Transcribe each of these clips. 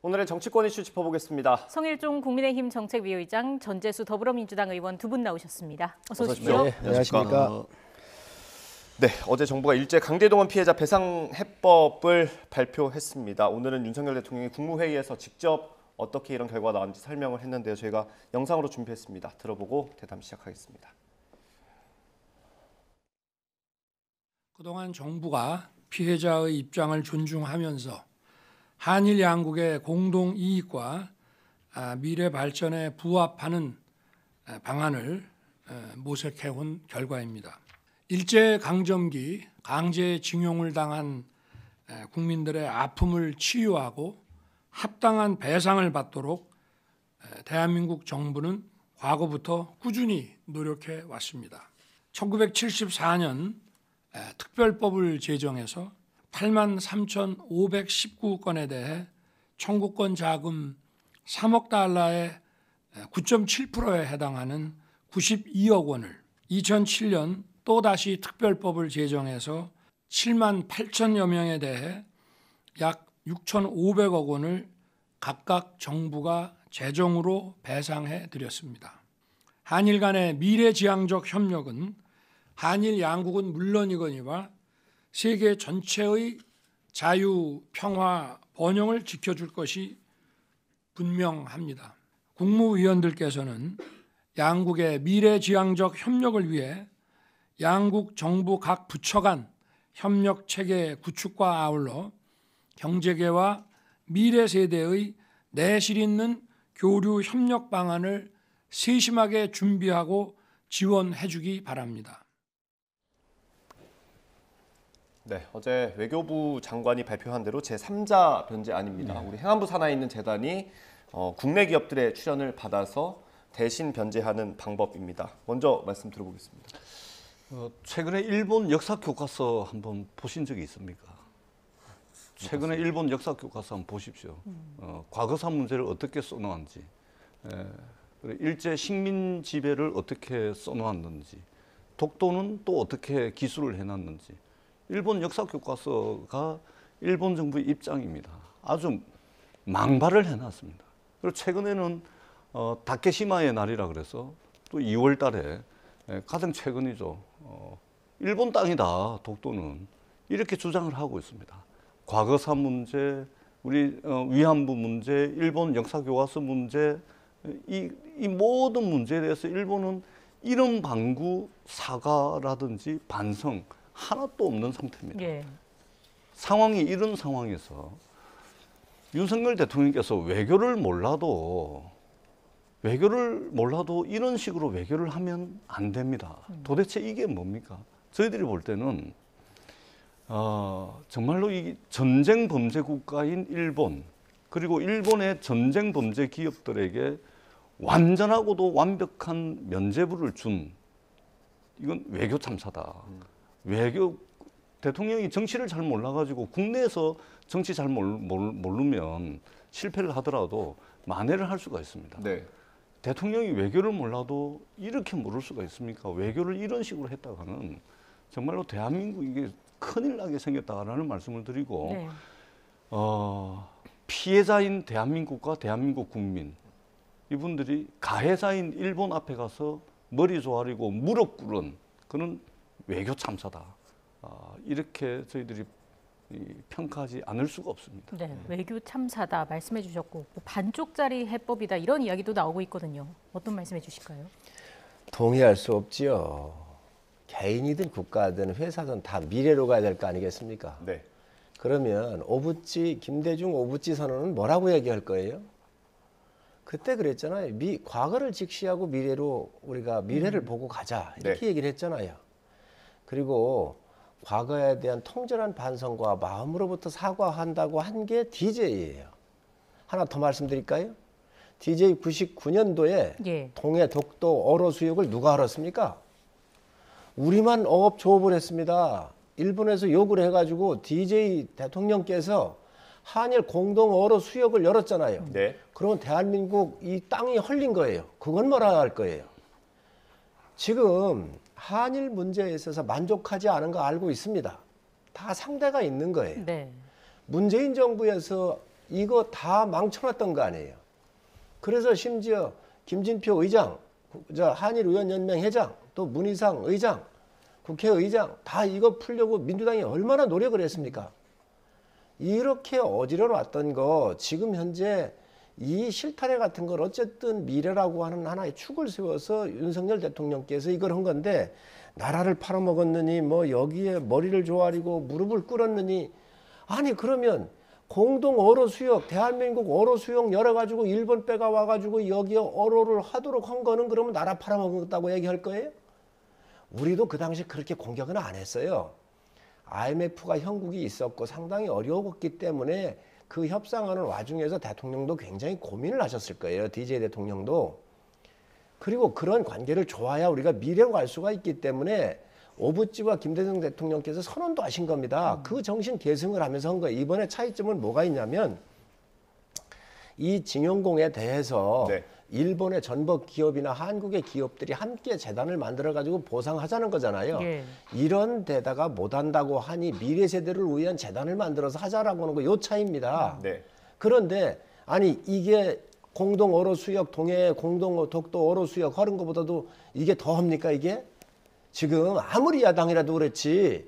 오늘의 정치권 이슈 짚어보겠습니다. 성일종 국민의힘 정책위의장, 전재수 더불어민주당 의원 두 분 나오셨습니다. 어서 오십시오. 네, 안녕하십니까. 네, 어제 정부가 일제 강제동원 피해자 배상 해법을 발표했습니다. 오늘은 윤석열 대통령이 국무회의에서 직접 어떻게 이런 결과가 나왔는지 설명을 했는데요. 저희가 영상으로 준비했습니다. 들어보고 대담 시작하겠습니다. 그동안 정부가 피해자의 입장을 존중하면서 한일 양국의 공동 이익과 미래 발전에 부합하는 방안을 모색해온 결과입니다. 일제 강점기 강제징용을 당한 국민들의 아픔을 치유하고 합당한 배상을 받도록 대한민국 정부는 과거부터 꾸준히 노력해 왔습니다. 1974년 특별법을 제정해서 83,519건에 대해 청구권 자금 3억 달러의 9.7%에 해당하는 92억 원을 2007년 또다시 특별법을 제정해서 7만 8천여 명에 대해 약 6,500억 원을 각각 정부가 재정으로 배상해 드렸습니다. 한일 간의 미래지향적 협력은 한일 양국은 물론이거니와 세계 전체의 자유, 평화, 번영을 지켜줄 것이 분명합니다. 국무위원들께서는 양국의 미래지향적 협력을 위해 양국 정부 각 부처 간 협력체계 구축과 아울러 경제계와 미래 세대의 내실 있는 교류 협력 방안을 세심하게 준비하고 지원해 주기 바랍니다. 네, 어제 외교부 장관이 발표한 대로 제3자 변제안입니다. 우리 행안부 산하에 있는 재단이 국내 기업들의 출연을 받아서 대신 변제하는 방법입니다. 먼저 말씀 들어보겠습니다. 최근에 일본 역사 교과서 한번 보신 적이 있습니까? 최근에 일본 역사 교과서 한번 보십시오. 과거사 문제를 어떻게 써놓았는지, 일제 식민 지배를 어떻게 써놓았는지, 독도는 또 어떻게 기술을 해놨는지. 일본 역사 교과서가 일본 정부의 입장입니다. 아주 망발을 해놨습니다. 그리고 최근에는 다케시마의 날이라 그래서 또 2월 달에 가장 최근이죠. 일본 땅이다, 독도는. 이렇게 주장을 하고 있습니다. 과거사 문제, 우리 위안부 문제, 일본 역사 교과서 문제, 이 모든 문제에 대해서 일본은 이런 방구, 사과라든지 반성, 하나도 없는 상태입니다. 예. 상황이 이런 상황에서 윤석열 대통령께서 외교를 몰라도 이런 식으로 외교를 하면 안 됩니다. 도대체 이게 뭡니까? 저희들이 볼 때는 정말로 이 전쟁 범죄 국가인 일본, 그리고 일본의 전쟁 범죄 기업들에게 완전하고도 완벽한 면죄부를 준, 이건 외교 참사다. 외교 대통령이 정치를 잘 몰라가지고 국내에서 정치 잘 모르면 실패를 하더라도 만회를 할 수가 있습니다. 네. 대통령이 외교를 몰라도 이렇게 모를 수가 있습니까? 외교를 이런 식으로 했다가는 정말로 대한민국 이게 큰일 나게 생겼다라는 말씀을 드리고, 네. 피해자인 대한민국과 대한민국 국민, 이분들이 가해자인 일본 앞에 가서 머리 조아리고 무릎 꿇은 그런 외교 참사다. 이렇게 저희들이 평가하지 않을 수가 없습니다. 네, 외교 참사다 말씀해 주셨고, 반쪽짜리 해법이다 이런 이야기도 나오고 있거든요. 어떤 말씀해 주실까요? 동의할 수 없지요. 개인이든 국가든 회사든 다 미래로 가야 될 거 아니겠습니까? 네. 그러면 김대중 오부치 선언은 뭐라고 얘기할 거예요? 그때 그랬잖아요. 과거를 직시하고 우리가 미래를 보고 가자 이렇게 네. 얘기를 했잖아요. 그리고 과거에 대한 통절한 반성과 마음으로부터 사과한다고 한 게 DJ예요. 하나 더 말씀드릴까요? DJ 99년도에 예. 동해 독도 어로 수역을 누가 알았습니까? 우리만 어업 조업을 했습니다. 일본에서 요구를 해가지고 DJ 대통령께서 한일 공동 어로 수역을 열었잖아요. 네. 그러면 대한민국 이 땅이 헐린 거예요. 그건 뭐라 할 거예요? 지금 한일 문제에 있어서 만족하지 않은 거 알고 있습니다. 다 상대가 있는 거예요. 네. 문재인 정부에서 이거 다 망쳐놨던 거 아니에요. 그래서 심지어 김진표 의장, 한일의원연맹 회장, 또 문희상 의장, 국회의장 다 이거 풀려고 민주당이 얼마나 노력을 했습니까? 이렇게 어지러웠던 거 지금 현재 이 실타래 같은 걸 어쨌든 미래라고 하는 하나의 축을 세워서 윤석열 대통령께서 이걸 한 건데 나라를 팔아먹었느니 뭐 여기에 머리를 조아리고 무릎을 꿇었느니 아니 그러면 공동 어로 수역 대한민국 어로 수역 열어가지고 일본 빼가 와가지고 여기에 어로를 하도록 한 거는 그러면 나라 팔아먹었다고 얘기할 거예요? 우리도 그 당시 그렇게 공격은 안 했어요. IMF가 형국이 있었고 상당히 어려웠기 때문에 그 협상하는 와중에서 대통령도 굉장히 고민을 하셨을 거예요. DJ 대통령도. 그리고 그런 관계를 좋아야 우리가 미래로 갈 수가 있기 때문에 오부지와 김대중 대통령께서 선언도 하신 겁니다. 그 정신 계승을 하면서 한 거예요. 이번에 차이점은 뭐가 있냐면 이 징용공에 대해서 네. 일본의 전범 기업이나 한국의 기업들이 함께 재단을 만들어가지고 보상하자는 거잖아요. 예. 이런 데다가 못한다고 하니 미래 세대를 위한 재단을 만들어서 하자라고 하는 거 요 차이입니다. 네. 그런데 아니 이게 공동 어로 수역 동해 공동 독도 어로 수역 하는 것보다도 이게 더 합니까 이게? 지금 아무리 야당이라도 그렇지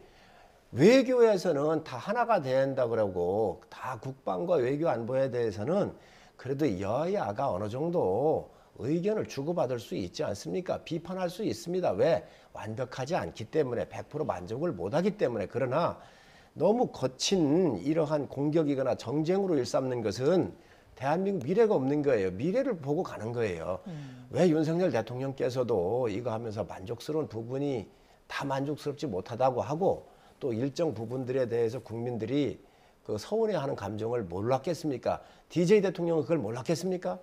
외교에서는 다 하나가 된다 그러고 다 국방과 외교 안보에 대해서는 그래도 여야가 어느 정도 의견을 주고받을 수 있지 않습니까? 비판할 수 있습니다. 왜? 완벽하지 않기 때문에 100% 만족을 못하기 때문에. 그러나 너무 거친 이러한 공격이거나 정쟁으로 일삼는 것은 대한민국 미래가 없는 거예요. 미래를 보고 가는 거예요. 왜 윤석열 대통령께서도 이거 하면서 만족스러운 부분이 다 만족스럽지 못하다고 하고 또 일정 부분들에 대해서 국민들이 그 서운해하는 감정을 몰랐겠습니까? DJ 대통령은 그걸 몰랐겠습니까?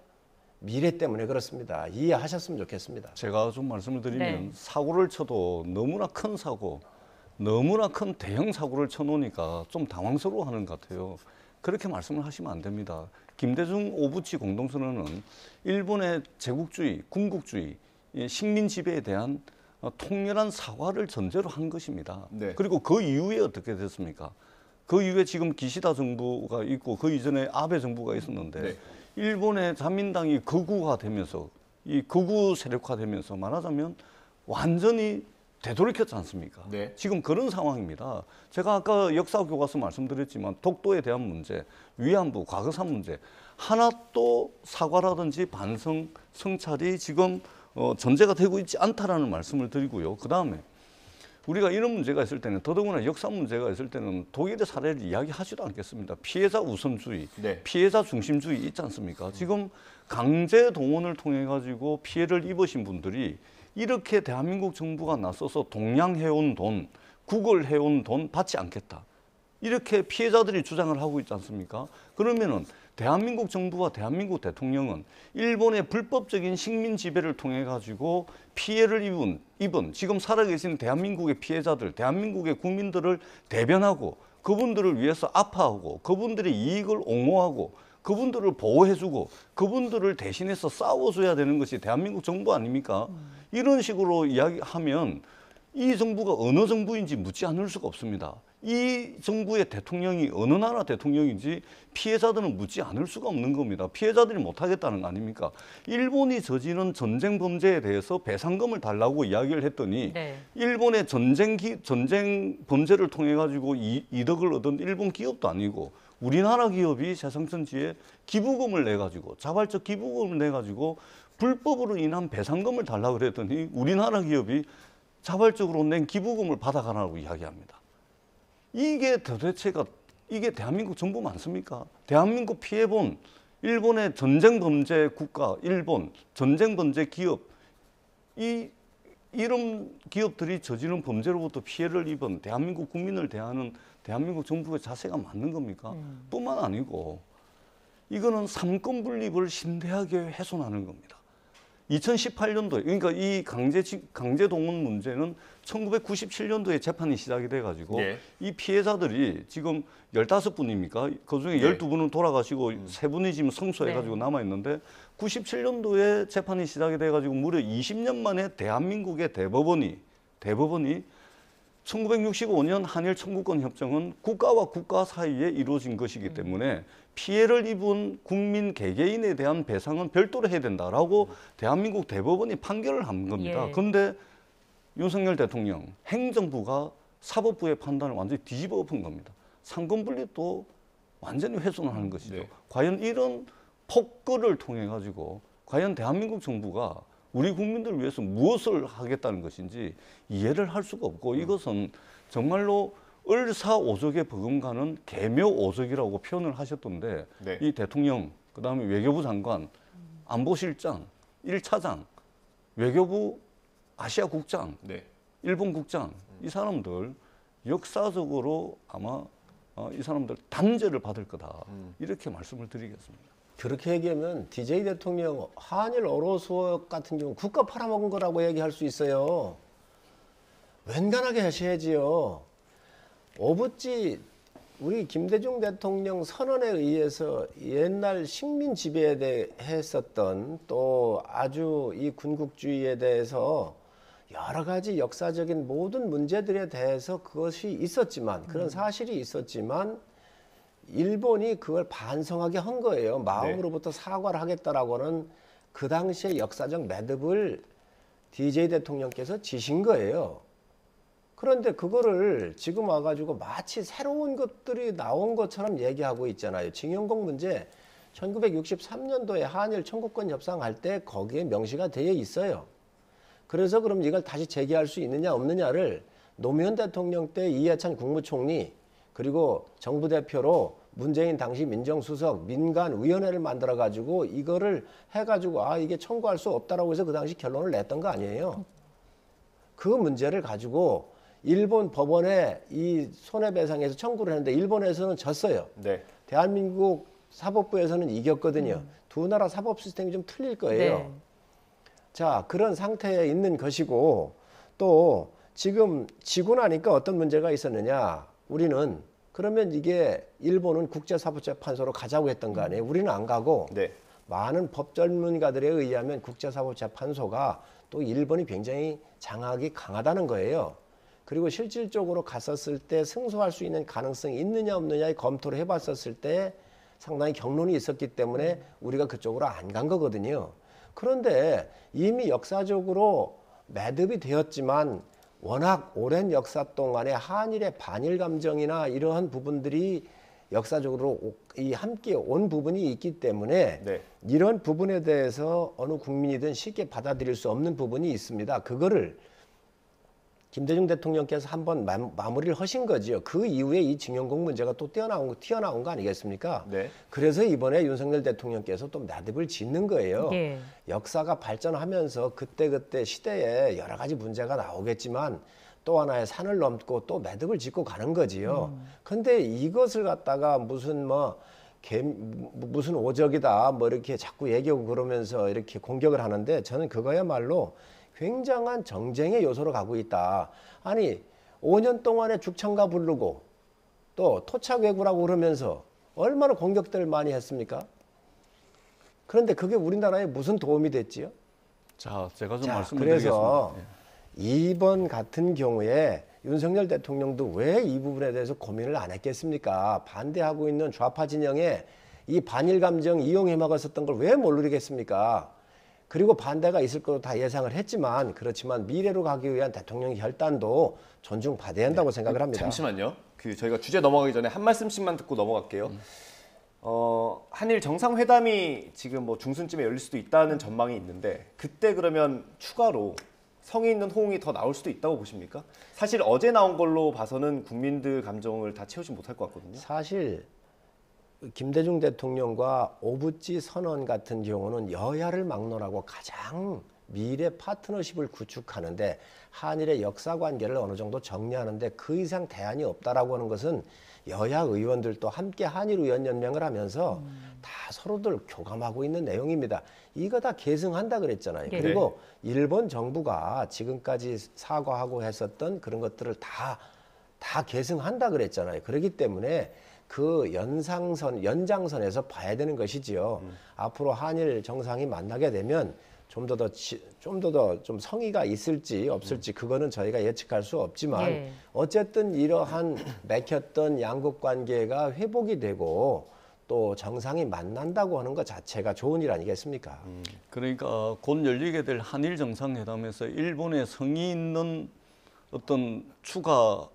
미래 때문에 그렇습니다. 이해하셨으면 좋겠습니다. 제가 좀 말씀을 드리면 네. 사고를 쳐도 너무나 큰 사고, 너무나 큰 대형 사고를 쳐놓으니까 좀 당황스러워하는 것 같아요. 그렇게 말씀을 하시면 안 됩니다. 김대중 오부치 공동선언은 일본의 제국주의, 군국주의, 식민 지배에 대한 통렬한 사과를 전제로 한 것입니다. 네. 그리고 그 이후에 어떻게 됐습니까? 그 이후에 지금 기시다 정부가 있고 그 이전에 아베 정부가 있었는데 네. 일본의 자민당이 극우화되면서 이 극우 세력화되면서 말하자면 완전히 되돌이켰지 않습니까? 네. 지금 그런 상황입니다. 제가 아까 역사 교과서 말씀드렸지만 독도에 대한 문제, 위안부, 과거사 문제 하나도 사과라든지 반성, 성찰이 지금 전제가 되고 있지 않다라는 말씀을 드리고요. 그 다음에 우리가 이런 문제가 있을 때는 더더구나 역사 문제가 있을 때는 독일의 사례를 이야기하지도 않겠습니다. 피해자 우선주의, 네. 피해자 중심주의 있지 않습니까? 지금 강제 동원을 통해 가지고 피해를 입으신 분들이 이렇게 대한민국 정부가 나서서 동양해온 돈, 구걸해온 돈 받지 않겠다. 이렇게 피해자들이 주장을 하고 있지 않습니까? 그러면은 대한민국 정부와 대한민국 대통령은 일본의 불법적인 식민 지배를 통해 가지고 피해를 입은 지금 살아계신 대한민국의 피해자들, 대한민국의 국민들을 대변하고 그분들을 위해서 아파하고 그분들의 이익을 옹호하고 그분들을 보호해주고 그분들을 대신해서 싸워줘야 되는 것이 대한민국 정부 아닙니까? 이런 식으로 이야기하면 이 정부가 어느 정부인지 묻지 않을 수가 없습니다. 이 정부의 대통령이 어느 나라 대통령인지 피해자들은 묻지 않을 수가 없는 겁니다. 피해자들이 못하겠다는 거 아닙니까? 일본이 저지른 전쟁 범죄에 대해서 배상금을 달라고 이야기를 했더니 네. 일본의 전쟁 범죄를 통해 가지고 이득을 얻은 일본 기업도 아니고 우리나라 기업이 세상천지에 기부금을 내 가지고 자발적 기부금을 내 가지고 불법으로 인한 배상금을 달라고 그랬더니 우리나라 기업이 자발적으로 낸 기부금을 받아가라고 이야기합니다. 이게 도대체가 이게 대한민국 정부 맞습니까? 대한민국 피해본 일본의 전쟁 범죄 국가, 일본 전쟁 범죄 기업, 이런 기업들이 저지른 범죄로부터 피해를 입은 대한민국 국민을 대하는 대한민국 정부의 자세가 맞는 겁니까? 뿐만 아니고 이거는 삼권 분립을 심대하게 훼손하는 겁니다. 2018년도에 그러니까 이 강제 동원 문제는 1997년도에 재판이 시작이 돼가지고 네. 이 피해자들이 지금 15분입니까? 그중에 네. 12분은 돌아가시고 3분이 지금 성소해가지고 네. 남아 있는데 97년도에 재판이 시작이 돼가지고 무려 20년 만에 대한민국의 대법원이 1965년 한일 청구권 협정은 국가와 국가 사이에 이루어진 것이기 때문에 피해를 입은 국민 개개인에 대한 배상은 별도로 해야 된다라고 대한민국 대법원이 판결을 한 겁니다. 예. 그런데 윤석열 대통령 행정부가 사법부의 판단을 완전히 뒤집어 엎은 겁니다. 상권분립도 완전히 훼손하는 것이죠. 네. 과연 이런 폭거를 통해 가지고 과연 대한민국 정부가 우리 국민들을 위해서 무엇을 하겠다는 것인지 이해를 할 수가 없고 이것은 정말로 을사오적에 버금가는 개묘오적이라고 표현을 하셨던데 네. 이 대통령, 그다음에 외교부 장관, 안보실장, 1차장, 외교부 아시아 국장, 네. 일본 국장 이 사람들 역사적으로 아마 이 사람들 단죄를 받을 거다 이렇게 말씀을 드리겠습니다. 그렇게 얘기하면 DJ 대통령 한일 어로 수업 같은 경우 국가 팔아먹은 거라고 얘기할 수 있어요. 웬간하게 하셔야지요. 오부지 우리 김대중 대통령 선언에 의해서 옛날 식민 지배에 대해 했었던 또 아주 이 군국주의에 대해서 여러 가지 역사적인 모든 문제들에 대해서 그것이 있었지만 그런 사실이 있었지만 일본이 그걸 반성하게 한 거예요. 마음으로부터 사과를 하겠다라고는 그 당시에 역사적 매듭을 DJ 대통령께서 지신 거예요. 그런데 그거를 지금 와가지고 마치 새로운 것들이 나온 것처럼 얘기하고 있잖아요. 징용공 문제 1963년도에 한일 청구권 협상할 때 거기에 명시가 되어 있어요. 그래서 그럼 이걸 다시 재개할 수 있느냐 없느냐를 노무현 대통령 때 이해찬 국무총리 그리고 정부 대표로 문재인 당시 민정수석 민간위원회를 만들어가지고 이거를 해가지고 이게 청구할 수 없다라고 해서 그 당시 결론을 냈던 거 아니에요. 그 문제를 가지고 일본 법원에 이 손해배상에서 청구를 했는데 일본에서는 졌어요. 네. 대한민국 사법부에서는 이겼거든요. 두 나라 사법 시스템이 좀 틀릴 거예요. 네. 자, 그런 상태에 있는 것이고 또 지금 지고 나니까 어떤 문제가 있었느냐. 우리는 그러면 이게 일본은 국제사법재판소로 가자고 했던 거 아니에요. 우리는 안 가고 네. 많은 법 전문가들에 의하면 국제사법재판소가 또 일본이 굉장히 장악이 강하다는 거예요. 그리고 실질적으로 갔었을 때 승소할 수 있는 가능성이 있느냐 없느냐의 검토를 해봤었을 때 상당히 경론이 있었기 때문에 우리가 그쪽으로 안 간 거거든요. 그런데 이미 역사적으로 매듭이 되었지만 워낙 오랜 역사 동안에 한일의 반일 감정이나 이러한 부분들이 역사적으로 함께 온 부분이 있기 때문에 네. 이런 부분에 대해서 어느 국민이든 쉽게 받아들일 수 없는 부분이 있습니다. 그거를 김대중 대통령께서 한번 마무리를 하신 거지요. 그 이후에 이 징용공 문제가 또 튀어나온 거 아니겠습니까? 네. 그래서 이번에 윤석열 대통령께서 또 매듭을 짓는 거예요. 예. 역사가 발전하면서 그때그때 시대에 여러 가지 문제가 나오겠지만 또 하나의 산을 넘고 또 매듭을 짓고 가는 거지요. 근데 이것을 갖다가 무슨 무슨 오적이다 뭐 이렇게 자꾸 얘기하고 그러면서 이렇게 공격을 하는데 저는 그거야말로 굉장한 정쟁의 요소로 가고 있다. 아니 5년 동안에 죽창가 부르고 또 토착외구라고 그러면서 얼마나 공격들을 많이 했습니까? 그런데 그게 우리나라에 무슨 도움이 됐지요? 자, 제가 좀 자, 말씀을 그래서 드리겠습니다. 이번 같은 경우에 윤석열 대통령도 왜 이 부분에 대해서 고민을 안 했겠습니까? 반대하고 있는 좌파 진영에 이 반일 감정 이용해 먹었었던 걸 왜 모르겠습니까? 그리고 반대가 있을 것도 다 예상을 했지만 그렇지만 미래로 가기 위한 대통령의 결단도 존중받아야 한다고 생각을 합니다. 잠시만요. 저희가 주제 넘어가기 전에 한 말씀씩만 듣고 넘어갈게요. 한일 정상회담이 지금 중순쯤에 열릴 수도 있다는 전망이 있는데 그때 그러면 추가로 성의 있는 호응이 더 나올 수도 있다고 보십니까? 사실 어제 나온 걸로 봐서는 국민들 감정을 다 채우지 못할 것 같거든요. 사실 김대중 대통령과 오부지 선언 같은 경우는 여야를 막론하고 가장 미래 파트너십을 구축하는데 한일의 역사 관계를 어느 정도 정리하는데 그 이상 대안이 없다라고 하는 것은 여야 의원들도 함께 한일의원연맹을 하면서 다 서로들 교감하고 있는 내용입니다. 이거 다 계승한다 그랬잖아요. 네. 그리고 일본 정부가 지금까지 사과하고 했었던 그런 것들을 다 계승한다 그랬잖아요. 그렇기 때문에 그 연장선에서 봐야 되는 것이지요. 앞으로 한일 정상이 만나게 되면 좀 더 좀 성의가 있을지 없을지 그거는 저희가 예측할 수 없지만 예. 어쨌든 이러한 맥혔던 양국 관계가 회복이 되고 또 정상이 만난다고 하는 것 자체가 좋은 일 아니겠습니까? 그러니까 곧 열리게 될 한일 정상회담에서 일본의 성의 있는 어떤 추가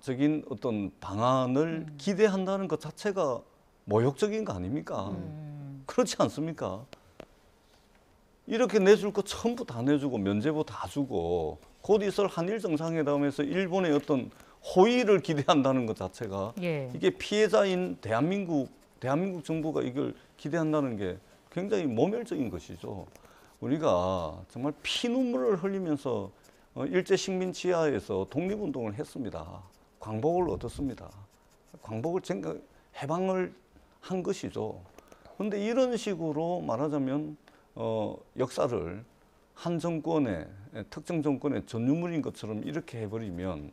적인 어떤 방안을 기대한다는 것 자체가 모욕적인 거 아닙니까? 그렇지 않습니까? 이렇게 내줄 거 전부 다 내주고 면제부 다 주고 곧 있을 한일 정상회담에서 일본의 어떤 호의를 기대한다는 것 자체가 예. 이게 피해자인 대한민국 정부가 이걸 기대한다는 게 굉장히 모멸적인 것이죠. 우리가 정말 피눈물을 흘리면서 일제 식민 지하에서 독립운동을 했습니다. 광복을 얻었습니다. 광복을 해방을 한 것이죠. 그런데 이런 식으로 말하자면 역사를 한 정권의 특정 정권의 전유물인 것처럼 이렇게 해버리면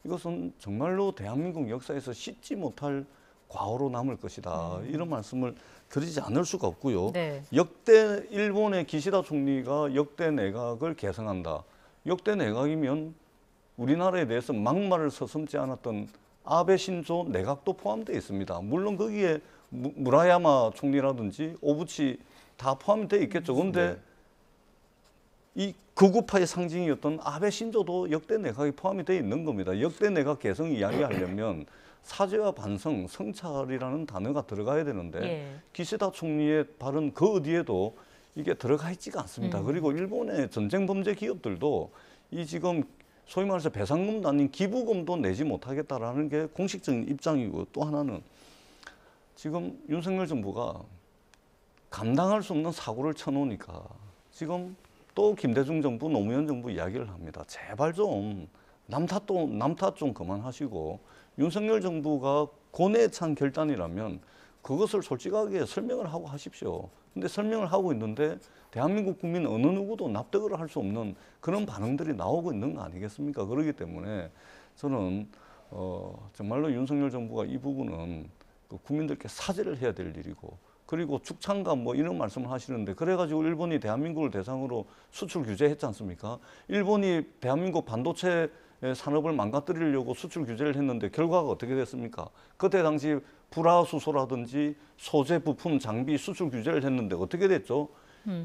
이것은 정말로 대한민국 역사에서 씻지 못할 과오로 남을 것이다. 이런 말씀을 드리지 않을 수가 없고요. 네. 역대 일본의 기시다 총리가 역대 내각을 개성한다. 역대 내각이면 우리나라에 대해서 막말을 서슴지 않았던 아베 신조 내각도 포함되어 있습니다. 물론 거기에 무라야마 총리라든지 오부치 다 포함되어 있겠죠. 그런데 이 극우파의 상징이었던 아베 신조도 역대 내각이 포함이 되어 있는 겁니다. 역대 내각 개성 이야기하려면 사죄와 반성, 성찰이라는 단어가 들어가야 되는데 예. 기시다 총리의 발언 그 어디에도 이게 들어가 있지가 않습니다. 그리고 일본의 전쟁 범죄 기업들도 이 지금 소위 말해서 배상금도 아닌 기부금도 내지 못하겠다라는 게 공식적인 입장이고 또 하나는 지금 윤석열 정부가 감당할 수 없는 사고를 쳐놓으니까 지금 또 김대중 정부, 노무현 정부 이야기를 합니다. 제발 좀 남탓 좀 그만하시고 윤석열 정부가 고뇌에 찬 결단이라면 그것을 솔직하게 설명을 하고 하십시오. 근데 설명을 하고 있는데 대한민국 국민 어느 누구도 납득을 할 수 없는 그런 반응들이 나오고 있는 거 아니겠습니까? 그렇기 때문에 저는 정말로 윤석열 정부가 이 부분은 국민들께 사죄를 해야 될 일이고 그리고 축창감 뭐 이런 말씀을 하시는데 그래가지고 일본이 대한민국을 대상으로 수출 규제했지 않습니까? 일본이 대한민국 반도체 산업을 망가뜨리려고 수출 규제를 했는데 결과가 어떻게 됐습니까? 그때 당시 불화수소라든지 소재 부품 장비 수출 규제를 했는데 어떻게 됐죠?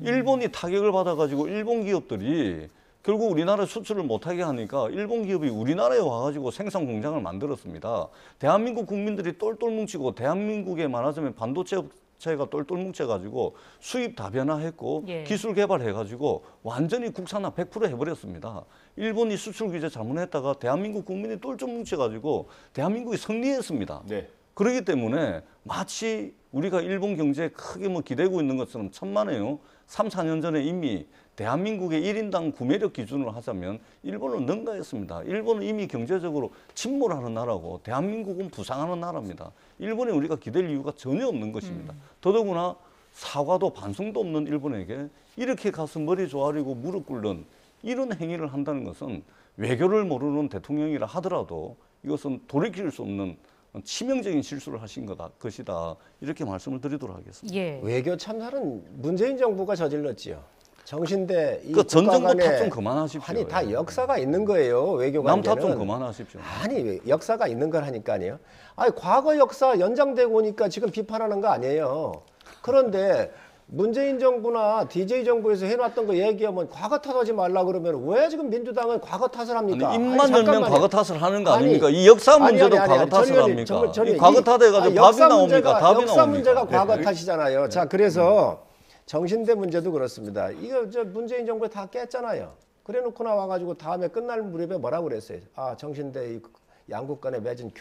일본이 타격을 받아가지고 일본 기업들이 결국 우리나라 수출을 못하게 하니까 일본 기업이 우리나라에 와가지고 생산 공장을 만들었습니다. 대한민국 국민들이 똘똘 뭉치고 대한민국에 말하자면 반도체 업체가 똘똘 뭉쳐가지고 수입 다변화했고 예. 기술 개발해가지고 완전히 국산화 100% 해버렸습니다. 일본이 수출 규제 잘못했다가 대한민국 국민이 똘똘 뭉쳐가지고 대한민국이 승리했습니다. 네. 그렇기 때문에 마치 우리가 일본 경제에 크게 뭐 기대고 있는 것처럼 천만에요. 3, 4년 전에 이미 대한민국의 1인당 구매력 기준으로 하자면 일본을 능가했습니다. 일본은 이미 경제적으로 침몰하는 나라고 대한민국은 부상하는 나라입니다. 일본에 우리가 기댈 이유가 전혀 없는 것입니다. 더더구나 사과도 반성도 없는 일본에게 이렇게 가서 머리 조아리고 무릎 꿇는 이런 행위를 한다는 것은 외교를 모르는 대통령이라 하더라도 이것은 돌이킬 수 없는 치명적인 실수를 하신 것이다. 이렇게 말씀을 드리도록 하겠습니다. 예. 외교 참사는 문재인 정부가 저질렀지요. 정신대 이 전 정부 국가 간에 탓 좀 그만하십시오. 아니 다 역사가 있는 거예요. 외교 관계는. 남 탓 좀 그만하십시오. 아니 역사가 있는 걸 하니까요. 아니 과거 역사 연장되고 오니까 지금 비판하는 거 아니에요. 그런데 문재인 정부나 DJ 정부에서 해놨던 거 얘기하면 과거 탓하지 말라 그러면 왜 지금 민주당은 과거 탓을 합니까? 아니, 입만 열면 잠깐만요. 과거 탓을 하는 거 아니, 아닙니까? 이 역사 문제도 아니, 과거 탓을 전현희, 합니까? 전현희, 이 과거 탓해가지고 답이 나옵니까? 답이 역사 나옵니까? 문제가 과거 네. 탓이잖아요. 자, 그래서 정신대 문제도 그렇습니다. 이거 저 문재인 정부에 다 깼잖아요. 그래놓고 나와가지고 다음에 끝날 무렵에 뭐라고 그랬어요? 아, 정신대 이 양국 간에 맺은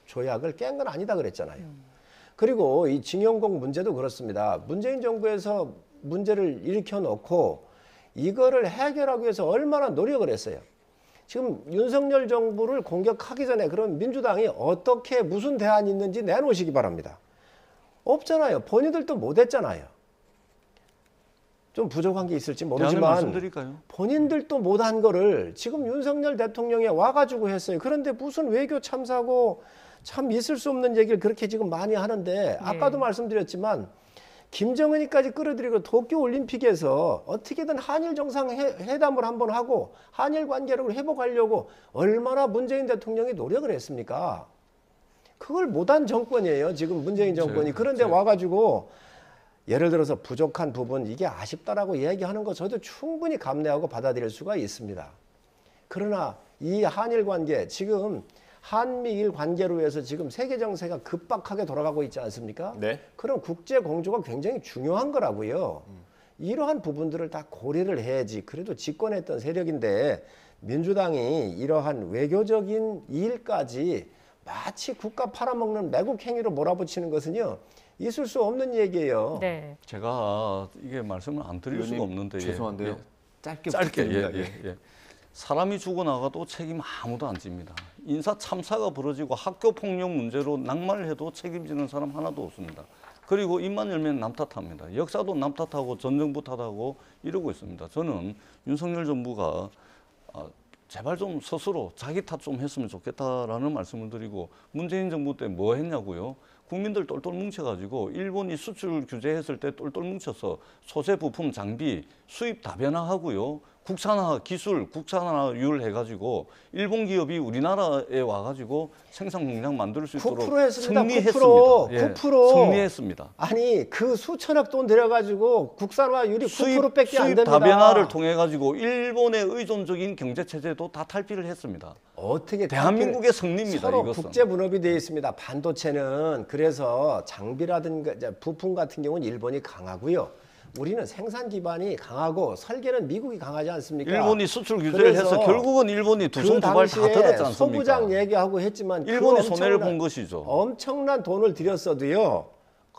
조약을 깬 건 아니다 그랬잖아요. 그리고 이 징용공 문제도 그렇습니다. 문재인 정부에서 문제를 일으켜 놓고 이거를 해결하기 위해서 얼마나 노력을 했어요. 지금 윤석열 정부를 공격하기 전에 그럼 민주당이 어떻게 무슨 대안이 있는지 내놓으시기 바랍니다. 없잖아요. 본인들도 못했잖아요. 좀 부족한 게 있을지 모르지만 말씀드릴까요? 본인들도 못한 거를 지금 윤석열 대통령이 와가지고 했어요. 그런데 무슨 외교 참사고 참 있을 수 없는 얘기를 그렇게 지금 많이 하는데 아까도 말씀드렸지만 김정은이까지 끌어들이고 도쿄올림픽에서 어떻게든 한일 정상회담을 한번 하고 한일 관계를 회복하려고 얼마나 문재인 대통령이 노력을 했습니까? 그걸 못한 정권이에요. 지금 문재인 정권이. 그런데 와가지고 예를 들어서 부족한 부분 이게 아쉽다라고 이야기하는 거 저도 충분히 감내하고 받아들일 수가 있습니다. 그러나 이 한일 관계 지금 한미일 관계로 해서 지금 세계 정세가 급박하게 돌아가고 있지 않습니까? 네. 그럼 국제 공조가 굉장히 중요한 거라고요. 이러한 부분들을 다 고려를 해야지. 그래도 집권했던 세력인데 민주당이 이러한 외교적인 일까지 마치 국가 팔아먹는 매국 행위로 몰아붙이는 것은요. 있을 수 없는 얘기예요. 네. 제가 이게 말씀을 안 드릴 수가 없는데 죄송한데요. 예. 짧게 짧게 부탁드립니다. 예. 사람이 죽어나가도 책임 아무도 안 집니다. 인사 참사가 벌어지고 학교 폭력 문제로 낙마해도 책임지는 사람 하나도 없습니다. 그리고 입만 열면 남 탓합니다. 역사도 남 탓하고 전 정부 탓하고 이러고 있습니다. 저는 윤석열 정부가 제발 좀 스스로 자기 탓 좀 했으면 좋겠다라는 말씀을 드리고 문재인 정부 때 뭐 했냐고요? 국민들 똘똘 뭉쳐가지고 일본이 수출 규제했을 때 똘똘 뭉쳐서 소재 부품 장비 수입 다변화하고요. 국산화 기술, 국산화율 해가지고 일본 기업이 우리나라에 와가지고 생산 공장 만들 수 있도록 9% 했습니다. 승리했습니다. 9%. 예, 9%. 승리했습니다. 아니 그 수천억 돈 들여가지고 국산화율이 9%밖에 안 수입 됩니다. 다변화를 통해 가지고 일본의 의존적인 경제 체제도 다 탈피를 했습니다. 어떻게 대한민국의 승리입니다. 서로 이것은. 국제 분업이 되어 있습니다. 반도체는 그래서 장비라든가 부품 같은 경우는 일본이 강하고요. 우리는 생산 기반이 강하고 설계는 미국이 강하지 않습니까? 일본이 수출 규제를 해서 결국은 일본이 두 손 두 발 다 들었지 않습니까? 소부장 얘기하고 했지만 일본이 손해를 본 것이죠. 엄청난 돈을 들였어도요.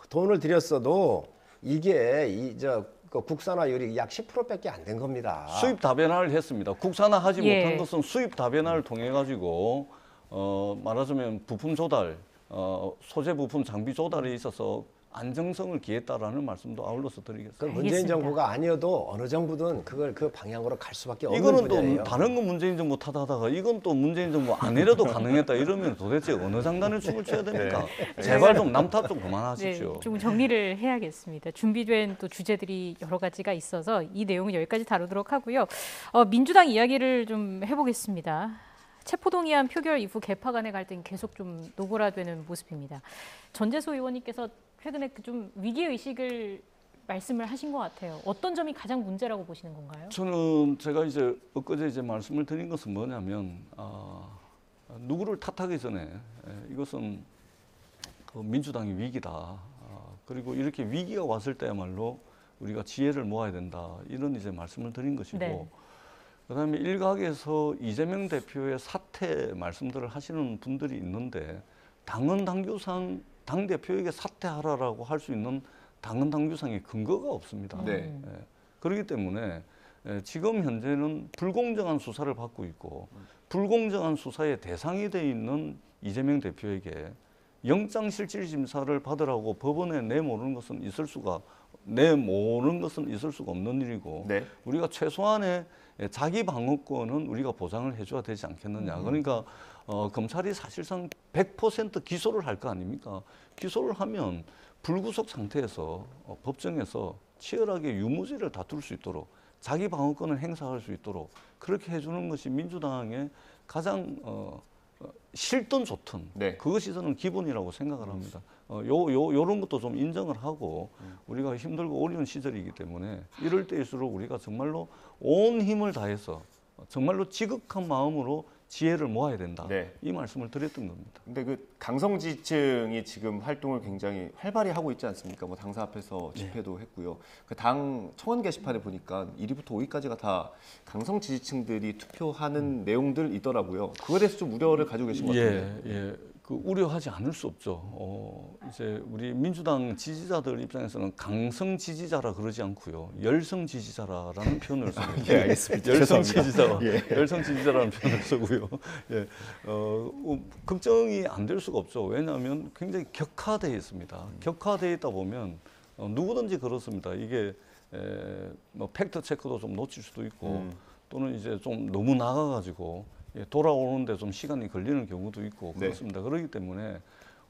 돈을 들였어도 이게 국산화율이 약 10%밖에 안 된 겁니다. 수입 다변화를 했습니다. 국산화하지 예. 못한 것은 수입 다변화를 통해 가지고 말하자면 부품 조달, 소재 부품 장비 조달에 있어서 안정성을 기했다라는 말씀도 아울러서 드리겠습니다. 그 문재인 알겠습니다. 정부가 아니어도 어느 정부든 그걸 그 방향으로 갈 수밖에 없는 이거는 분야예요. 또 다른 건 문재인 정부 탓하다가 이건 또 문재인 정부 아니라도 가능했다 이러면 도대체 어느 장단을 춤을 춰야 됩니까? 제발 좀 남 탓 좀 그만하십시오. 네, 좀 정리를 해야겠습니다. 준비된 또 주제들이 여러 가지가 있어서 이 내용은 여기까지 다루도록 하고요. 민주당 이야기를 좀 해보겠습니다. 체포동의안 표결 이후 개파 간의 갈등이 계속 좀 노골화되는 모습입니다. 전재수 의원님께서 최근에 좀 위기의식을 말씀을 하신 것 같아요. 어떤 점이 가장 문제라고 보시는 건가요? 저는 제가 이제 엊그제 이제 말씀을 드린 것은 뭐냐면 누구를 탓하기 전에 이것은 그 민주당이 위기다. 그리고 이렇게 위기가 왔을 때야말로 우리가 지혜를 모아야 된다. 이런 이제 말씀을 드린 것이고 네. 그다음에 일각에서 이재명 대표의 사퇴 말씀들을 하시는 분들이 있는데 당헌 당규상 당 대표에게 사퇴하라라고 할 수 있는 당헌 당규상의 근거가 없습니다. 네. 그렇기 때문에 지금 현재는 불공정한 수사를 받고 있고 불공정한 수사의 대상이 돼 있는 이재명 대표에게 영장실질심사를 받으라고 법원에 내모는 것은 있을 수가 없는 일이고 네. 우리가 최소한의 자기 방어권은 우리가 보장을 해줘야 되지 않겠느냐. 그러니까 검찰이 사실상 100% 기소를 할 거 아닙니까? 기소를 하면 불구속 상태에서 법정에서 치열하게 유무죄를 다툴 수 있도록 자기 방어권을 행사할 수 있도록 그렇게 해주는 것이 민주당의 가장 싫든 좋든 네. 그것이 저는 기본이라고 생각을 합니다. 요런 것도 좀 인정을 하고 우리가 힘들고 어려운 시절이기 때문에 이럴 때일수록 우리가 정말로 온 힘을 다해서 정말로 지극한 마음으로 지혜를 모아야 된다. 네. 이 말씀을 드렸던 겁니다. 근데 그 강성 지지층이 지금 활동을 굉장히 활발히 하고 있지 않습니까? 뭐 당사 앞에서 집회도 했고요. 그 당 청원 게시판에 보니까 1위부터 5위까지가 다 강성 지지층들이 투표하는 내용들이더라고요. 그거에 대해서 좀 우려를 가지고 계신 것 같은데. 예. 그 우려하지 않을 수 없죠. 이제 우리 민주당 지지자들 입장에서는 강성 지지자라 그러지 않고요. 열성 지지자라는 표현을 씁니다. 예, 알겠습니다. 열성 죄송합니다. 지지자, 열성 지지자라는 표현을 쓰고요. 예, 걱정이 안 될 수가 없죠. 왜냐하면 굉장히 격화되어 있습니다. 격화되어 있다 보면 누구든지 그렇습니다. 이게 뭐 팩트 체크도 좀 놓칠 수도 있고 또는 이제 좀 너무 나가가지고 돌아오는데 좀 시간이 걸리는 경우도 있고 그렇습니다. 그렇기 때문에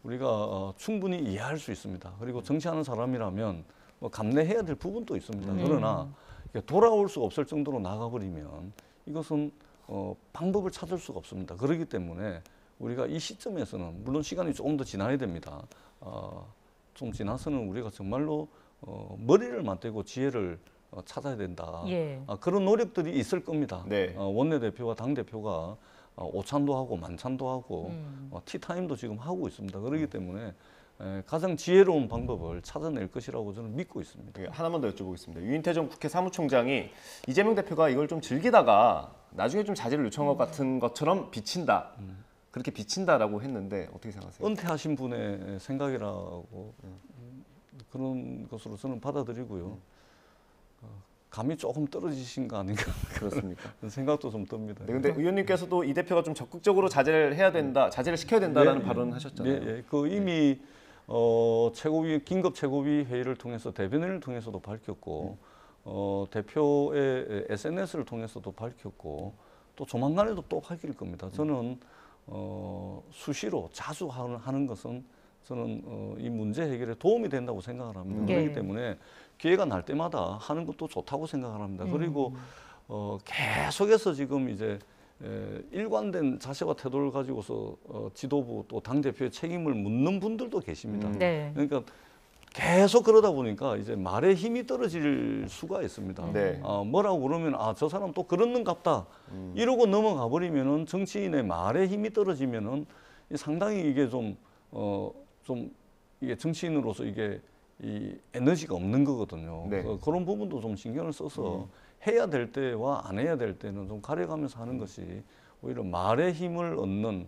우리가 충분히 이해할 수 있습니다. 그리고 정치하는 사람이라면 뭐 감내해야 될 부분도 있습니다. 그러나 돌아올 수 없을 정도로 나가버리면 이것은 방법을 찾을 수가 없습니다. 그렇기 때문에 우리가 이 시점에서는 물론 시간이 조금 더 지나야 됩니다. 좀 지나서는 우리가 정말로 머리를 맞대고 지혜를 찾아야 된다. 예. 그런 노력들이 있을 겁니다. 네. 원내대표와 당대표가 오찬도 하고 만찬도 하고 티타임도 지금 하고 있습니다. 그렇기 때문에 가장 지혜로운 방법을 찾아낼 것이라고 저는 믿고 있습니다. 하나만 더 여쭤보겠습니다. 유인태 전 국회 사무총장이 이재명 대표가 이걸 좀 즐기다가 나중에 좀 자제를 요청한 것 같은 것처럼 비친다. 그렇게 비친다라고 했는데 어떻게 생각하세요? 은퇴하신 분의 생각이라고 그런 것으로 저는 받아들이고요. 감이 조금 떨어지신 거 아닌가 그렇습니까? 그런 생각도 좀 듭니다. 네, 근데 의원님께서도 이 대표가 좀 적극적으로 자제를 해야 된다, 자제를 시켜야 된다라는 발언을 하셨잖아요. 예. 그 이미 최고위 긴급 최고위 회의를 통해서 대변인을 통해서도 밝혔고 대표의 SNS를 통해서도 밝혔고 또 조만간에도 또 밝힐 겁니다. 저는 수시로 자주 하는 것은 저는 이 문제 해결에 도움이 된다고 생각을 합니다. 네. 그렇기 때문에 기회가 날 때마다 하는 것도 좋다고 생각을 합니다. 그리고 계속해서 지금 이제 일관된 자세와 태도를 가지고서 지도부 또 당대표의 책임을 묻는 분들도 계십니다. 네. 그러니까 계속 그러다 보니까 이제 말에 힘이 떨어질 수가 있습니다. 네. 뭐라고 그러면 저 사람 또 그러는갑다 이러고 넘어가 버리면은 정치인의 말에 힘이 떨어지면은 상당히 이게 좀 이게 정치인으로서 이게 이 에너지가 없는 거거든요. 네. 그런 부분도 좀 신경을 써서 해야 될 때와 안 해야 될 때는 좀 가려가면서 하는 것이 오히려 말에 힘을 얻는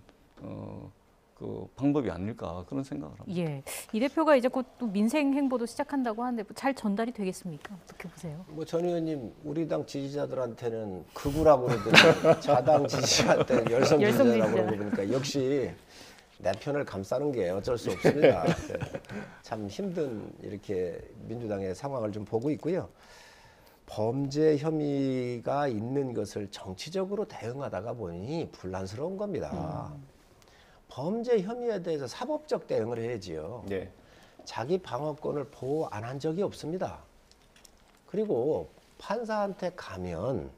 그 방법이 아닐까 그런 생각을 합니다. 예. 이 대표가 이제 곧 또 민생 행보도 시작한다고 하는데 잘 전달이 되겠습니까? 어떻게 보세요? 뭐 전 의원님 우리 당 지지자들한테는 극우라고 그러더니 자당 지지자한테는 열성 지지자라고 그러고 보니까 역시 내 편을 감싸는 게 어쩔 수 없습니다. 참 힘든 이렇게 민주당의 상황을 좀 보고 있고요. 범죄 혐의가 있는 것을 정치적으로 대응하다가 보니 불란스러운 겁니다. 범죄 혐의에 대해서 사법적 대응을 해야지요. 네. 자기 방어권을 보호 안 한 적이 없습니다. 그리고 판사한테 가면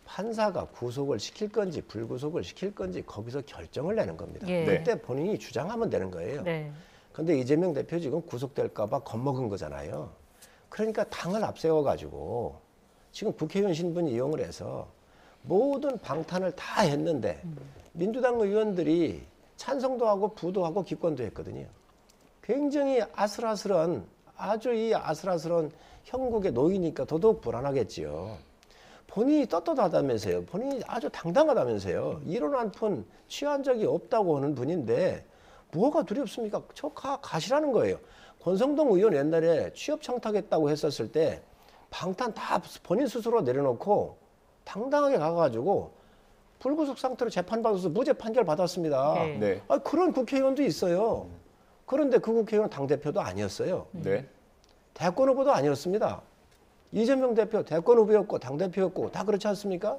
판사가 구속을 시킬 건지 불구속을 시킬 건지 거기서 결정을 내는 겁니다. 예. 그때 본인이 주장하면 되는 거예요. 네. 근데 이재명 대표 지금 구속될까 봐 겁먹은 거잖아요. 그러니까 당을 앞세워가지고 지금 국회의원 신분 이용을 해서 모든 방탄을 다 했는데 민주당 의원들이 찬성도 하고 부도하고 기권도 했거든요. 굉장히 아슬아슬한 아주 이 아슬아슬한 형국에 놓이니까 더더욱 불안하겠지요. 본인이 떳떳하다면서요. 본인이 아주 당당하다면서요. 이런 한 푼 취한 적이 없다고 하는 분인데 뭐가 두렵습니까? 저 가시라는 거예요. 권성동 의원 옛날에 취업 청탁했다고 했었을 때 방탄 다 본인 스스로 내려놓고 당당하게 가가지고 불구속 상태로 재판받아서 무죄 판결 받았습니다. 네. 네. 그런 국회의원도 있어요. 그런데 그 국회의원은 당대표도 아니었어요. 네. 대권 후보도 아니었습니다. 이재명 대표 대권 후보였고 당대표였고 다 그렇지 않습니까?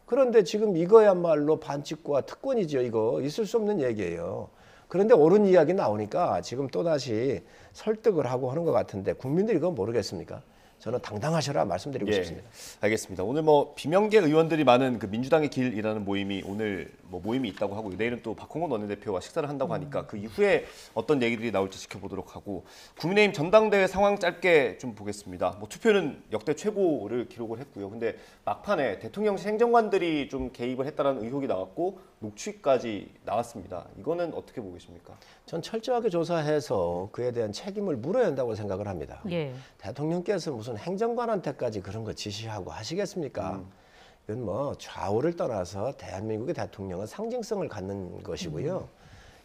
그런데 지금 이거야말로 반칙과 특권이죠. 이거 있을 수 없는 얘기예요. 그런데 옳은 이야기 나오니까 지금 또다시 설득을 하고 하는 것 같은데 국민들이 그건 모르겠습니까? 저는 당당하셔라 말씀드리고 싶습니다. 알겠습니다. 오늘 뭐 비명계 의원들이 많은 그 민주당의 길이라는 모임이 오늘 뭐 모임이 있다고 하고 내일은 또 박홍원 원내대표와 식사를 한다고 하니까 그 이후에 어떤 얘기들이 나올지 지켜보도록 하고 국민의힘 전당대회 상황 짧게 좀 보겠습니다. 뭐 투표는 역대 최고를 기록을 했고요. 근데 막판에 대통령실 행정관들이 좀 개입을 했다는 의혹이 나왔고 녹취까지 나왔습니다. 이거는 어떻게 보고 계십니까? 전 철저하게 조사해서 그에 대한 책임을 물어야 한다고 생각을 합니다. 예. 대통령께서 무슨 행정관한테까지 그런 거 지시하고 하시겠습니까? 이건 뭐 좌우를 떠나서 대한민국의 대통령은 상징성을 갖는 것이고요.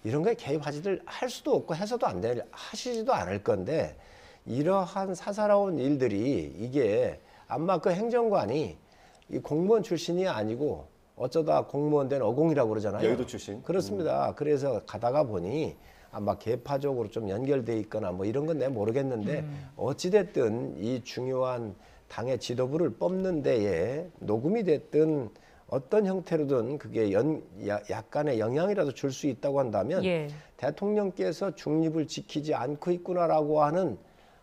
이런 거에 개입하지들 할 수도 없고 해서도 안 될, 하시지도 않을 건데 이러한 사사로운 일들이 이게 아마 그 행정관이 이 공무원 출신이 아니고 어쩌다 공무원 된 어공이라고 그러잖아요. 여의도 출신. 그렇습니다. 그래서 가다가 보니 아마 계파적으로 좀 연결돼 있거나 뭐 이런 건 내가 모르겠는데 어찌됐든 이 중요한 당의 지도부를 뽑는 데에 녹음이 됐든 어떤 형태로든 그게 약간의 영향이라도 줄 수 있다고 한다면 예. 대통령께서 중립을 지키지 않고 있구나라고 하는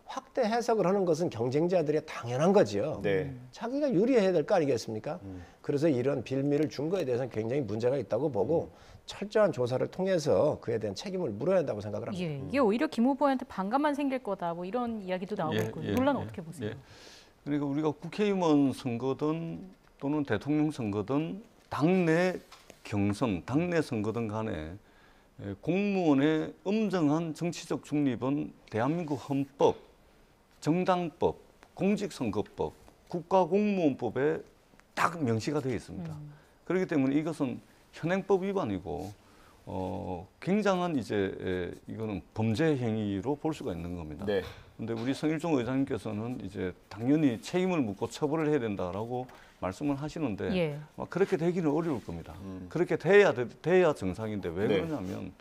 확대 해석을 하는 것은 경쟁자들의 당연한 거지요. 네. 자기가 유리해야 될 거 아니겠습니까? 그래서 이런 빌미를 준 거에 대해서는 굉장히 문제가 있다고 보고 철저한 조사를 통해서 그에 대한 책임을 물어야 한다고 생각을 합니다. 예, 이게 오히려 김 후보한테 반감만 생길 거다. 뭐 이런 이야기도 나오고 있고 논란은 어떻게 보세요? 그러니까 우리가 국회의원 선거든 또는 대통령 선거든 당내 경선, 당내 선거든 간에 공무원의 엄정한 정치적 중립은 대한민국 헌법, 정당법, 공직선거법, 국가공무원법에 딱 명시가 되어 있습니다. 그렇기 때문에 이것은 현행법 위반이고 굉장한 이거는 범죄 행위로 볼 수가 있는 겁니다. 네. 근데 우리 성일종 의장님께서는 이제 당연히 책임을 묻고 처벌을 해야 된다라고 말씀을 하시는데 그렇게 되기는 어려울 겁니다. 그렇게 돼야 정상인데 왜 그러냐면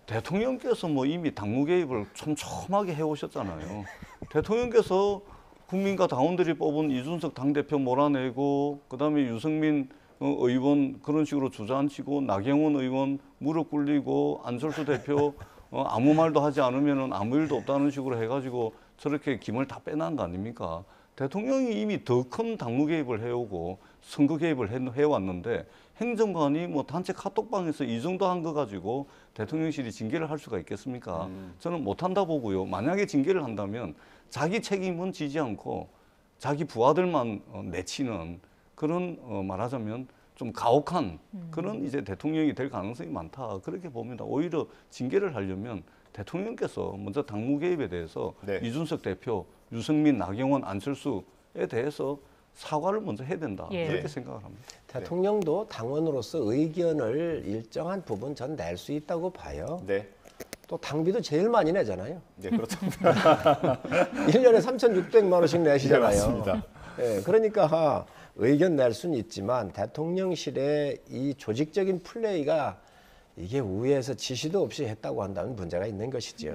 대통령께서 뭐 이미 당무 개입을 촘촘하게 해오셨잖아요. 대통령께서 국민과 당원들이 뽑은 이준석 당대표 몰아내고 그다음에 유승민 의원 그런 식으로 주저앉히고 나경원 의원 무릎 꿇리고 안철수 대표 아무 말도 하지 않으면 아무 일도 없다는 식으로 해가지고 저렇게 김을 다 빼난 거 아닙니까? 대통령이 이미 더 큰 당무 개입을 해오고 선거 개입을 해왔는데 행정관이 뭐 단체 카톡방에서 이 정도 한 거 가지고 대통령실이 징계를 할 수가 있겠습니까? 저는 못한다 보고요. 만약에 징계를 한다면 자기 책임은 지지 않고 자기 부하들만 내치는 그런 말하자면 좀 가혹한 그런 이제 대통령이 될 가능성이 많다. 그렇게 봅니다. 오히려 징계를 하려면 대통령께서 먼저 당무 개입에 대해서 이준석 대표, 유승민, 나경원, 안철수에 대해서 사과를 먼저 해야 된다. 그렇게 생각을 합니다. 대통령도 당원으로서 의견을 일정한 부분 전 낼 수 있다고 봐요. 또 당비도 제일 많이 내잖아요. 네, 그렇죠. 1년에 3,600만 원씩 내시잖아요. 네, 맞습니다. 네, 그러니까 의견 낼 수는 있지만 대통령실의 이 조직적인 플레이가 이게 위에서 지시도 없이 했다고 한다면 문제가 있는 것이죠.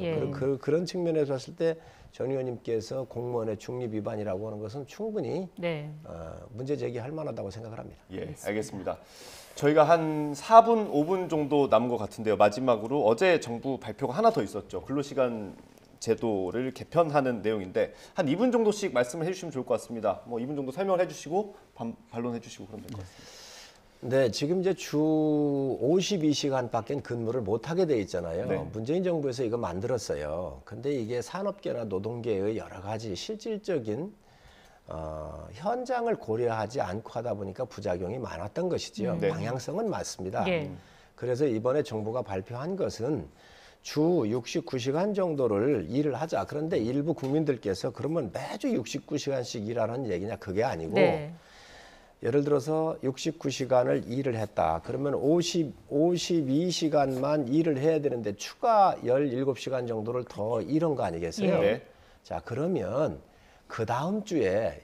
그런 측면에서 봤을 때 전 의원님께서 공무원의 중립 위반이라고 하는 것은 충분히 문제 제기할 만하다고 생각을 합니다. 예, 알겠습니다. 저희가 한 4분, 5분 정도 남은 것 같은데요. 마지막으로 어제 정부 발표가 하나 더 있었죠. 근로시간 제도를 개편하는 내용인데 한 2분 정도씩 말씀을 해주시면 좋을 것 같습니다. 뭐 2분 정도 설명을 해주시고 반론해 주시고 그러면 될 것 같습니다. 네, 지금 이제 주 52시간밖에 근무를 못 하게 돼 있잖아요. 문재인 정부에서 이거 만들었어요. 근데 이게 산업계나 노동계의 여러 가지 실질적인 현장을 고려하지 않고 하다 보니까 부작용이 많았던 것이지요. 방향성은 맞습니다. 그래서 이번에 정부가 발표한 것은 주 69시간 정도를 일을 하자. 그런데 일부 국민들께서 그러면 매주 69시간씩 일하는 얘기냐? 그게 아니고 예를 들어서 69시간을 일을 했다. 그러면 52시간만 일을 해야 되는데 추가 17시간 정도를 더 일한 거 아니겠어요? 자, 그러면 그 다음 주에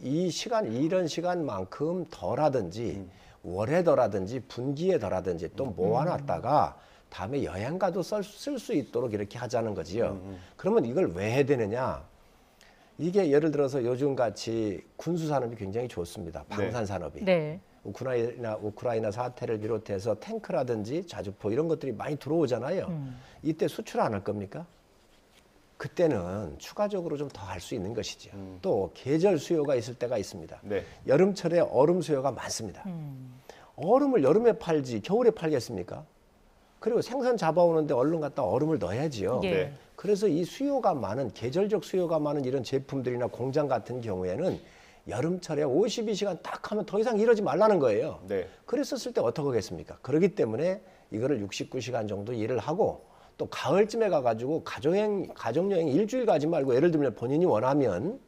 이 시간, 이런 시간만큼 덜하든지 월에 덜하든지 분기에 덜하든지 또 모아놨다가 다음에 여행 가도 쓸 수 있도록 이렇게 하자는 거지요. 그러면 이걸 왜 해야 되느냐? 이게 예를 들어서 요즘 같이 군수 산업이 굉장히 좋습니다. 방산 산업이. 우크라이나 사태를 비롯해서 탱크라든지 자주포 이런 것들이 많이 들어오잖아요. 이때 수출 안 할 겁니까? 그때는 추가적으로 좀 더 할 수 있는 것이죠. 또 계절 수요가 있을 때가 있습니다. 여름철에 얼음 수요가 많습니다. 얼음을 여름에 팔지 겨울에 팔겠습니까? 그리고 생선 잡아오는데 얼른 갖다 얼음을 넣어야지요. 그래서 이 수요가 많은 계절적 수요가 많은 이런 제품들이나 공장 같은 경우에는 여름철에 52시간 딱 하면 더 이상 이러지 말라는 거예요. 그랬었을 때 어떻게 하겠습니까? 그렇기 때문에 이거를 69시간 정도 일을 하고 또 가을쯤에 가가지고 가족여행 일주일 가지 말고 예를 들면 본인이 원하면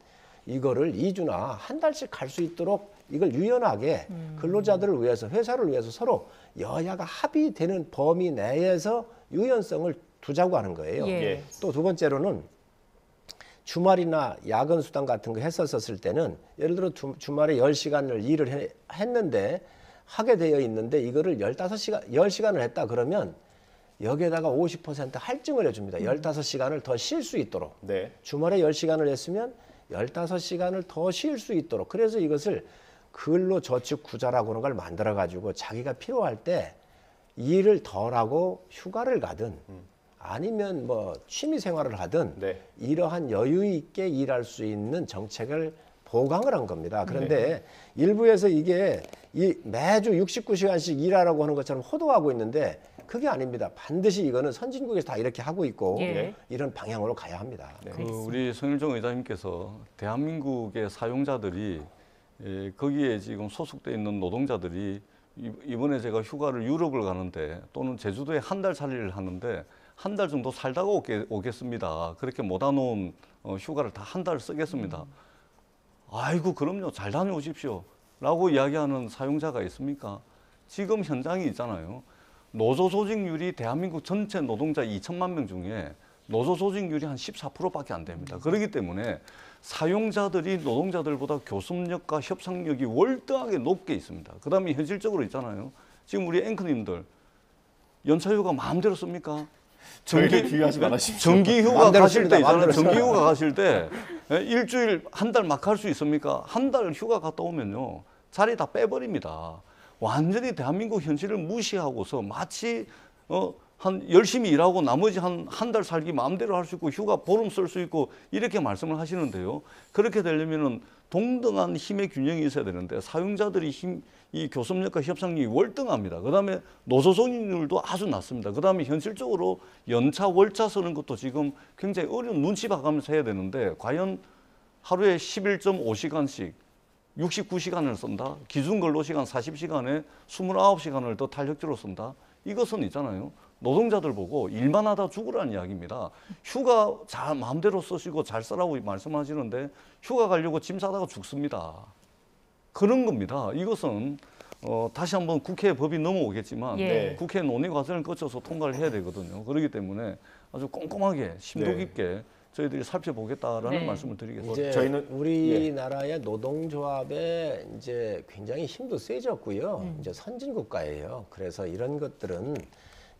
이거를 2주나 한 달씩 갈 수 있도록 이걸 유연하게 근로자들을 위해서 회사를 위해서 서로 여야가 합의되는 범위 내에서 유연성을 두자고 하는 거예요. 또 두 번째로는 주말이나 야근 수당 같은 거 했었을 때는 예를 들어 주말에 10시간을 일을 했는데 하게 되어 있는데 이거를 10시간을 했다 그러면 여기에다가 50% 할증을 해줍니다. 15시간을 더 쉴 수 있도록. 주말에 10시간을 했으면 15시간을 더 쉴 수 있도록. 그래서 이것을 근로저축구자라고 하는 걸 만들어가지고 자기가 필요할 때 일을 덜 하고 휴가를 가든 아니면 뭐 취미 생활을 하든 네. 이러한 여유 있게 일할 수 있는 정책을 보강을 한 겁니다. 그런데 일부에서 이게 매주 69시간씩 일하라고 하는 것처럼 호도하고 있는데 그게 아닙니다. 반드시 이거는 선진국에서 다 이렇게 하고 있고 예. 이런 방향으로 가야 합니다. 우리 성일종 의장님께서 대한민국의 사용자들이 거기에 지금 소속돼 있는 노동자들이 이번에 제가 휴가를 유럽을 가는데 또는 제주도에 한 달 살이를 하는데 한 달 정도 살다가 오겠습니다. 그렇게 못 와놓은 휴가를 다 한 달 쓰겠습니다. 아이고 그럼요, 잘 다녀오십시오 라고 이야기하는 사용자가 있습니까? 지금 현장이 있잖아요. 노조 조직률이 대한민국 전체 노동자 2천만 명 중에 노조 조직률이 한 14%밖에 안 됩니다. 그렇기 때문에 사용자들이 노동자들보다 교섭력과 협상력이 월등하게 높게 있습니다. 그 다음에 현실적으로 있잖아요. 지금 우리 앵커님들 연차휴가 마음대로 씁니까? 저에게 비유하지 마십시오. 정기휴가 가실 때 있잖아요. 마음대로 씁니다. 정기휴가 가실 때 일주일 한 달 막 할 수 있습니까? 한 달 휴가 갔다 오면요 자리 다 빼버립니다. 완전히 대한민국 현실을 무시하고서 마치 한 열심히 일하고 나머지 한 달 살기 마음대로 할 수 있고 휴가 보름 쓸 수 있고 이렇게 말씀을 하시는데요. 그렇게 되려면은 동등한 힘의 균형이 있어야 되는데 사용자들이 이 교섭력과 협상력이 월등합니다. 그다음에 노조 조직률도 아주 낮습니다. 그다음에 현실적으로 연차 월차 쓰는 것도 지금 굉장히 어려운 눈치 봐가면서 해야 되는데 과연 하루에 11.5시간씩 69시간을 쓴다. 기준 근로시간 40시간에 29시간을 더 탄력적으로 쓴다. 이것은 있잖아요. 노동자들 보고 일만 하다 죽으라는 이야기입니다. 휴가 잘 마음대로 쓰시고 잘 쓰라고 말씀하시는데 휴가 가려고 짐 싸다가 죽습니다. 그런 겁니다. 이것은 다시 한번 국회 법이 넘어오겠지만 예. 국회 논의 과정을 거쳐서 통과를 해야 되거든요. 그렇기 때문에 아주 꼼꼼하게 심도 깊게 저희들이 살펴보겠다라는 말씀을 드리겠습니다. 이제 저희는 우리나라의 노동조합에 이제 굉장히 힘도 세졌고요. 이제 선진 국가예요. 그래서 이런 것들은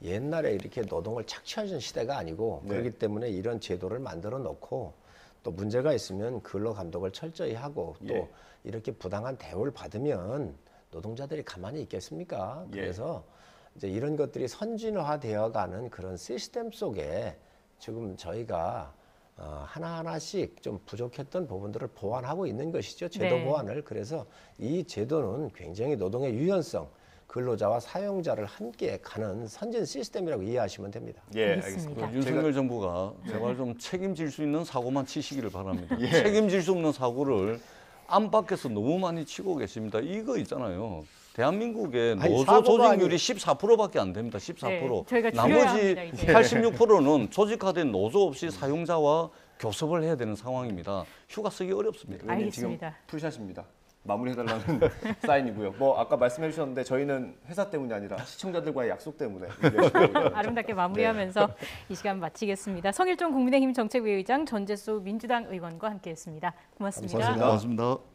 옛날에 이렇게 노동을 착취하는 시대가 아니고 그렇기 때문에 이런 제도를 만들어 놓고 또 문제가 있으면 근로 감독을 철저히 하고 또 이렇게 부당한 대우를 받으면 노동자들이 가만히 있겠습니까? 그래서 이제 이런 것들이 선진화되어가는 그런 시스템 속에 지금 저희가 하나하나씩 좀 부족했던 부분들을 보완하고 있는 것이죠. 제도 네. 보완을. 그래서 이 제도는 굉장히 노동의 유연성, 근로자와 사용자를 함께 가는 선진 시스템이라고 이해하시면 됩니다. 예, 알겠습니다. 알겠습니다. 윤석열 정부가 제발 좀 책임질 수 있는 사고만 치시기를 바랍니다. 책임질 수 없는 사고를 안팎에서 너무 많이 치고 계십니다. 이거 있잖아요. 대한민국의 아니, 노조 사고가 조직률이 14%밖에 안 됩니다. 14%. 네, 저희가 줄여야 나머지 합니다, 이제. 86%는 조직화된 노조 없이 사용자와 교섭을 해야 되는 상황입니다. 휴가 쓰기 어렵습니다. 의원님 지금 알겠습니다. 풀샷입니다. 마무리해달라는 사인이고요. 뭐 아까 말씀해 주셨는데 저희는 회사 때문이 아니라 시청자들과의 약속 때문에 아름답게 마무리하면서 이 시간 마치겠습니다. 성일종 국민의힘 정책위의장 전재수 민주당 의원과 함께했습니다. 고맙습니다. 고맙습니다. 고맙습니다.